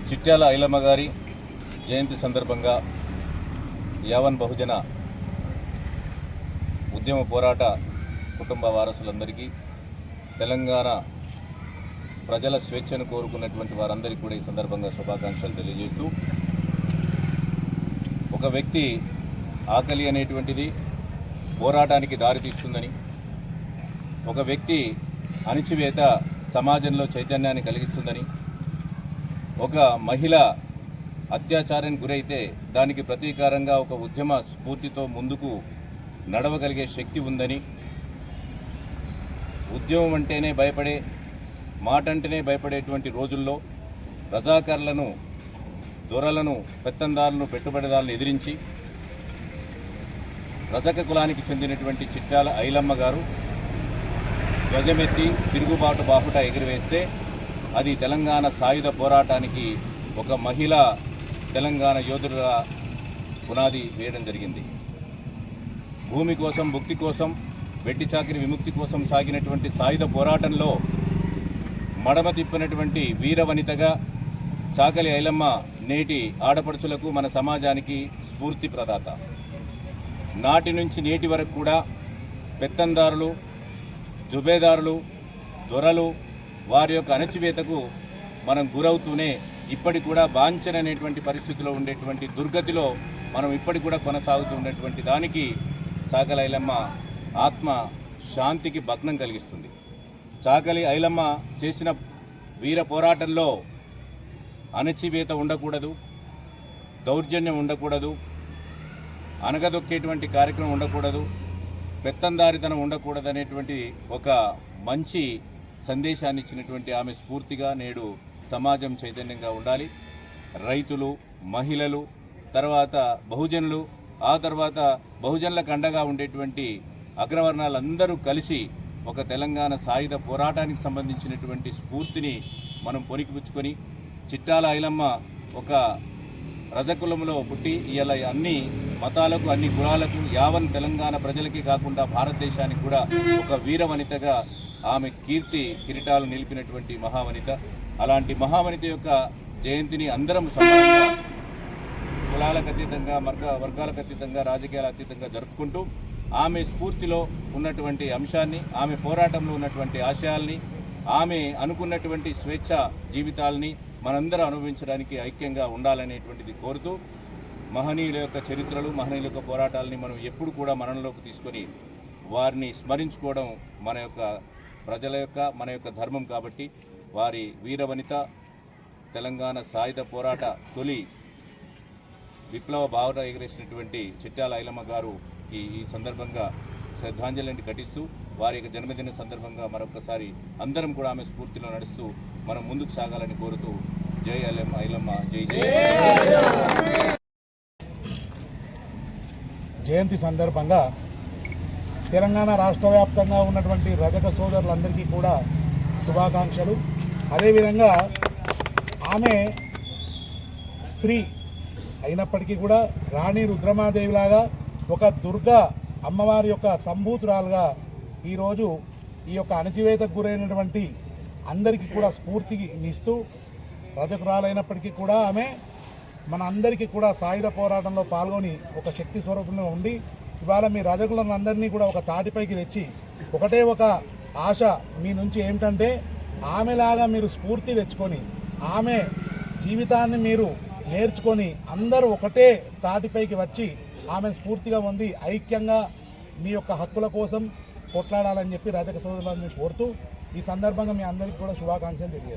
చిట్యాల ఐలమ్మ గారి జయంతి సందర్భంగా యావన్ బహుజన ఉద్యమ పోరాట కుటుంబ వారసులందరికీ, తెలంగాణ ప్రజల స్వేచ్ఛను కోరుకున్నటువంటి వారందరికీ కూడా ఈ సందర్భంగా శుభాకాంక్షలు తెలియజేస్తూ, ఒక వ్యక్తి ఆకలి అనేటువంటిది పోరాటానికి దారితీస్తుందని, ఒక వ్యక్తి అణిచివేత సమాజంలో చైతన్యాన్ని కలిగిస్తుందని, ఒక మహిళ అత్యాచారానికి గురైతే దానికి ప్రతీకారంగా ఒక ఉద్యమ స్ఫూర్తితో ముందుకు నడవగలిగే శక్తి ఉందని, ఉద్యమం అంటేనే భయపడే, మాట అంటేనే భయపడేటువంటి రోజుల్లో రజాకారులను, దొరలను, పెత్తందారులను, పెట్టుబడిదారులను ఎదిరించి రజక కులానికి చెందినటువంటి చిట్యాల ఐలమ్మ గారు ధ్వజమెత్తి తిరుగుబాటు బాహుట ఎగిరివేస్తే అది తెలంగాణ సాయుధ పోరాటానికి ఒక మహిళ తెలంగాణ యోధుడుగా పునాది వేయడం జరిగింది. భూమి కోసం, భుక్తి కోసం, వెట్టి చాకిరి విముక్తి కోసం సాగినటువంటి సాయుధ పోరాటంలో మడమ తిప్పినటువంటి వీరవనితగా చాకలి ఐలమ్మ నేటి ఆడపడుచులకు, మన సమాజానికి స్ఫూర్తి ప్రదాత. నాటి నుంచి నేటి వరకు కూడా పెత్తందారులు, జుబేదారులు, దొరలు వారి యొక్క అణచివేతకు మనం గురవుతూనే ఇప్పటికి కూడా బాంఛననేటువంటి పరిస్థితిలో ఉండేటువంటి దుర్గతిలో మనం ఇప్పటికి కూడా కొనసాగుతూ ఉండేటువంటి దానికి చాకలి ఐలమ్మ ఆత్మ శాంతికి భగ్నం కలిగిస్తుంది. చాకలి ఐలమ్మ చేసిన వీర పోరాటంలో అణచివేత ఉండకూడదు, దౌర్జన్యం ఉండకూడదు, అనగదొక్కేటువంటి కార్యక్రమం ఉండకూడదు, పెత్తందారితనం ఉండకూడదు అనేటువంటి ఒక మంచి సందేశాన్ని ఇచ్చినటువంటి ఆమె స్ఫూర్తిగా నేడు సమాజం చైతన్యంగా ఉండాలి. రైతులు, మహిళలు, తర్వాత బహుజనులు, ఆ తర్వాత బహుజనులకు అండగా ఉండేటువంటి అగ్రవర్ణాలందరూ కలిసి ఒక తెలంగాణ సాయుధ పోరాటానికి సంబంధించినటువంటి స్ఫూర్తిని మనం పొనికిపుచ్చుకొని, చిట్యాల ఐలమ్మ ఒక రజకులంలో పుట్టి ఇవాళ అన్ని మతాలకు, అన్ని కులాలకు, యావన్ తెలంగాణ ప్రజలకి కాకుండా భారతదేశానికి కూడా ఒక వీరవనితగా ఆమె కిరీటాలు నిలిపినటువంటి మహావనిత. అలాంటి మహావనిత యొక్క జయంతిని అందరం సమానంగా, కులాలకు అతీతంగా, వర్గాలకు అతీతంగా, రాజకీయాలకు అతీతంగా జరుపుకుంటూ ఆమె స్ఫూర్తిలో ఉన్నటువంటి అంశాన్ని, ఆమె పోరాటంలో ఉన్నటువంటి ఆశయాల్ని, ఆమె అనుకున్నటువంటి స్వేచ్ఛ జీవితాలని మనందరం అనుభవించడానికి ఐక్యంగా ఉండాలనేటువంటిది కోరుతూ, మహనీయుల యొక్క చరిత్రలు, మహనీయుల యొక్క పోరాటాలని మనం ఎప్పుడు కూడా మనలోకి తీసుకొని వారిని స్మరించుకోవడం మన యొక్క ప్రజల యొక్క, మన యొక్క ధర్మం. కాబట్టి వారి వీరవనిత, తెలంగాణ సాయుధ పోరాట తొలి విప్లవ భావన ఎగిరేసినటువంటి చిట్యాల ఐలమ్మ గారు ఈ సందర్భంగా శ్రద్ధాంజలిని ఘటిస్తూ, వారి యొక్క జన్మదిన సందర్భంగా మరొకసారి అందరం కూడా ఆమె స్ఫూర్తిలో నడుస్తూ మనం ముందుకు సాగాలని కోరుతూ, జై ఐలమ్మ, జై జై. జయంతి సందర్భంగా తెలంగాణ రాష్ట్ర వ్యాప్తంగా ఉన్నటువంటి రజక సోదరులందరికీ కూడా శుభాకాంక్షలు. అదేవిధంగా ఆమె స్త్రీ అయినప్పటికీ కూడా రాణి రుద్రమాదేవిలాగా ఒక దుర్గా అమ్మవారి యొక్క సంభూతురాలుగా ఈరోజు ఈ యొక్క అణచివేతకు గురైనటువంటి అందరికీ కూడా స్ఫూర్తినిస్తూ రజకురాలైనప్పటికీ కూడా ఆమె మన అందరికీ కూడా సాయుధ పోరాటంలో పాల్గొని ఒక శక్తి స్వరూపంలో ఉండి ఇవాళ మీ రజకులందరినీ కూడా ఒక తాటిపైకి తెచ్చి ఒకటే ఒక ఆశ మీ నుంచి ఏమిటంటే ఆమెలాగా మీరు స్ఫూర్తి తెచ్చుకొని ఆమె జీవితాన్ని మీరు నేర్చుకొని అందరూ ఒకటే తాటిపైకి వచ్చి ఆమె స్ఫూర్తిగా ఉంది ఐక్యంగా మీ యొక్క హక్కుల కోసం కొట్లాడాలని చెప్పి రజక సోదరులందరినీ కోరుతూ ఈ సందర్భంగా మీ అందరికీ కూడా శుభాకాంక్షలు తెలియజేస్తాను.